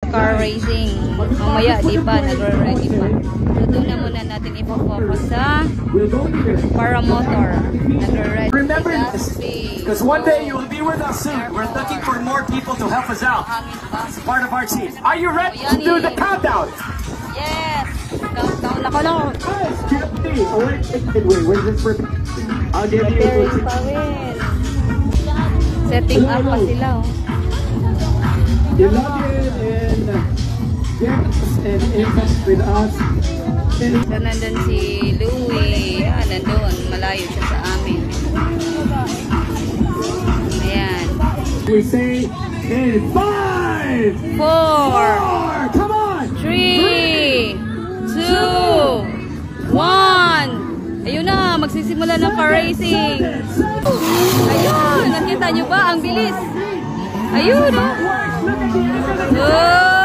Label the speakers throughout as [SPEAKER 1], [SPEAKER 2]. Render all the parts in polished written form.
[SPEAKER 1] car racing. Mamaya, di pa, nagre-ready pa. So, doon na muna natin ipofocus sa paramotor. Nagre-ready.
[SPEAKER 2] Remember this, because one day you will be with us soon. We're looking for more people to help us out. It's part of our team. Are you ready to do the countdown?
[SPEAKER 1] Yes! Countdown ako lang.
[SPEAKER 2] Wait, where's this for? I'll give you
[SPEAKER 1] setting up pa sila, oh.
[SPEAKER 2] You log in and get and invest with us.
[SPEAKER 1] So, nandun si Louie. Ah, nandun. Malayo siya sa amin. Ayan.
[SPEAKER 2] We say in 5,
[SPEAKER 1] 4,
[SPEAKER 2] come on,
[SPEAKER 1] 3, 2, 1. Ayun na, magsisimula ng car racing. Ayun, nakita nyo ba? Ang bilis. Ayun, oh. Oh!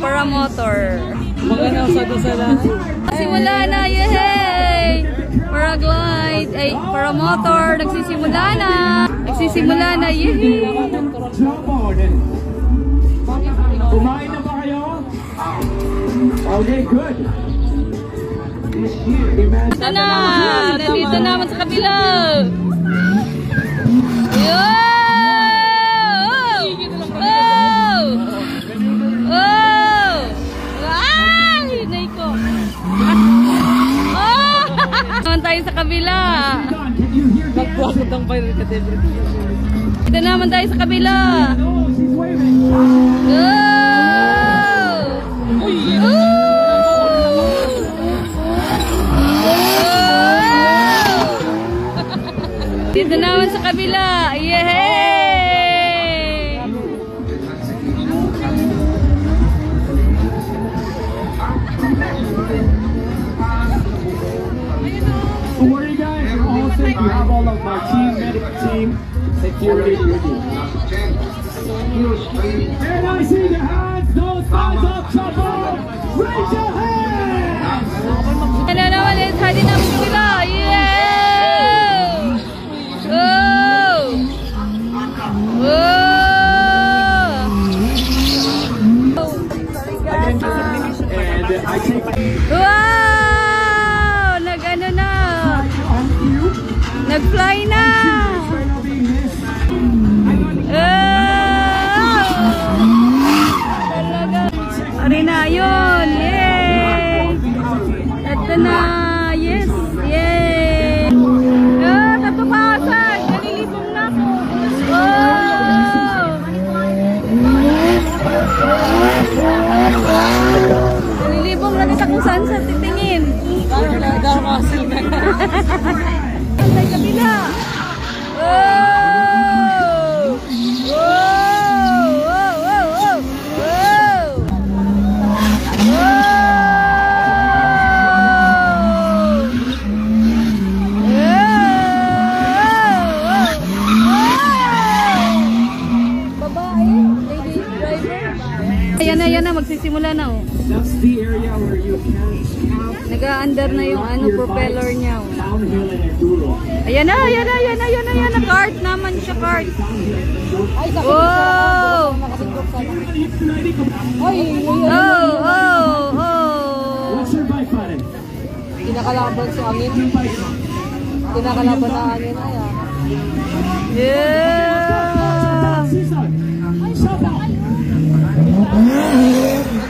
[SPEAKER 1] Paramotor.
[SPEAKER 3] Maganda sa lahat.
[SPEAKER 1] Simula na, yay! Paraglide, ay, paramotor, nagsisimula na. Nagsisimula na, yay!
[SPEAKER 2] Kumain na ba kayo? Okay, good.
[SPEAKER 1] Ito na! Nandito naman sa kabila! Ayun! Naman tayo sa kabila.
[SPEAKER 3] Nagbuhat ng pirate category.
[SPEAKER 1] Dito naman tayo sa kabila. Go! Dito naman sa kabila. Yay!
[SPEAKER 2] Don't worry guys, you're all set. You have all of my team, medical team, security with you. And I see the hands, those hands up, trouble! Raise your hands!
[SPEAKER 1] Ano naman, let's head in up sila. Yeah! Oh!
[SPEAKER 2] And I take
[SPEAKER 1] wow! Nag-ano na? Nag-fly na! Talaga. Ari na yun! Yay! Ito na! Yes! Yay! Tatupasan! Nalilibong na ako! Nalilibong na kita kung saan sa titingin.
[SPEAKER 3] Darmasil na.
[SPEAKER 1] Sa kabila. Oh! Oh! Oh! Oh! Oh! Babae, lady driver. Ayan na, magsisimula na, oh.
[SPEAKER 2] That's the area where you can
[SPEAKER 1] Nag-a-under na yung propeller niya.
[SPEAKER 2] downhill and enduro.
[SPEAKER 1] Ayan na. Kart naman siya, kart. Oh!
[SPEAKER 2] What's your bike button?
[SPEAKER 3] Kinakalaban sa angin. Kinakalaban na angin. Ayan.
[SPEAKER 1] Yeah!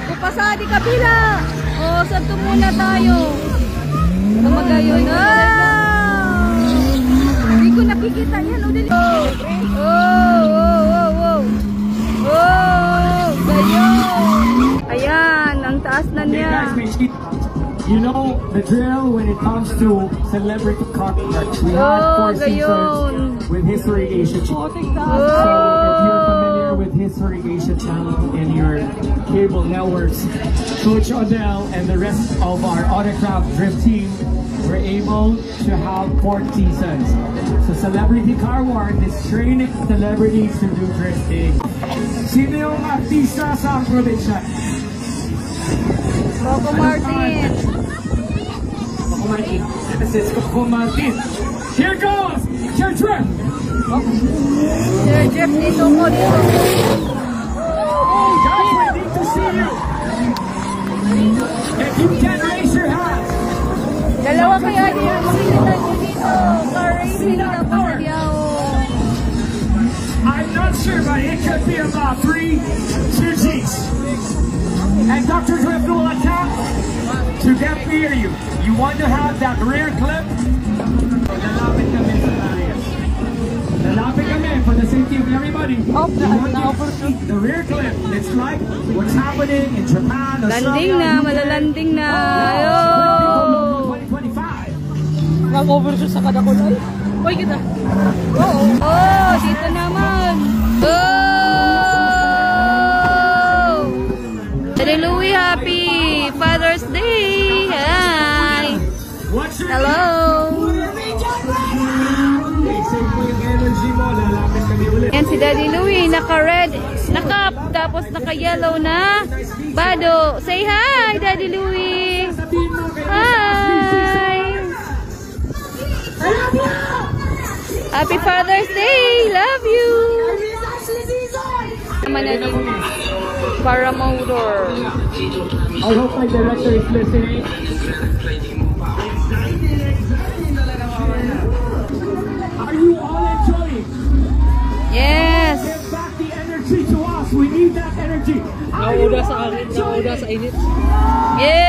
[SPEAKER 1] Kupasa di kabila. Oh, santo muna tayo. Magayon. Hindi ko nakikita yan. Gayon. Ayan, ang taas na niya.
[SPEAKER 2] You know the drill when it comes to celebrity car cars. We had 4 seasons with History Asia. So if you're familiar partner with History Asia channel and your cable networks, Coach Odell and the rest of our Autocraft Drift team were able to have 4 seasons. So Celebrity Car World is training celebrities to do drifting. Sino yung artista sa probinsya?
[SPEAKER 1] Coco Martin.
[SPEAKER 2] Coco Martin. This is Coco Martin. Here goes your drift.
[SPEAKER 1] Sir Jeff, dito ko, dito.
[SPEAKER 2] Guys, we need to see you. If you can raise your hands.
[SPEAKER 1] Dalawa kaya niya makikita niyo dito. Car racing na Pasadyaw.
[SPEAKER 2] I'm not sure, but it could be about 3 G's. And Dr. Drift will attempt to get near you. You want to have that rear clip? Lalapit kami sa area. Lalapit kami for the safety of everybody. You want to the rear clip. It's like what's happening in Japan.
[SPEAKER 1] Landing na, malalanding na. Ayo!
[SPEAKER 2] 2025.
[SPEAKER 3] Nag-overshoot sa kada kulay. Uy, kita.
[SPEAKER 1] Oh, dito naman. Oh! Daddy Louie, happy Father's Day. Hi. Hello. Yan si Daddy Louie, naka-red, naka, tapos naka-yellow na bado. Say hi, Daddy Louie. Hi. Happy Father's Day. Love you. Naman na din para motor.
[SPEAKER 2] I hope my director is listening. Are you all enjoying?
[SPEAKER 1] Yes.
[SPEAKER 2] Give back the energy to us. We need that energy.
[SPEAKER 3] Nauuda sa akin, nauuda sa init.
[SPEAKER 1] Yes.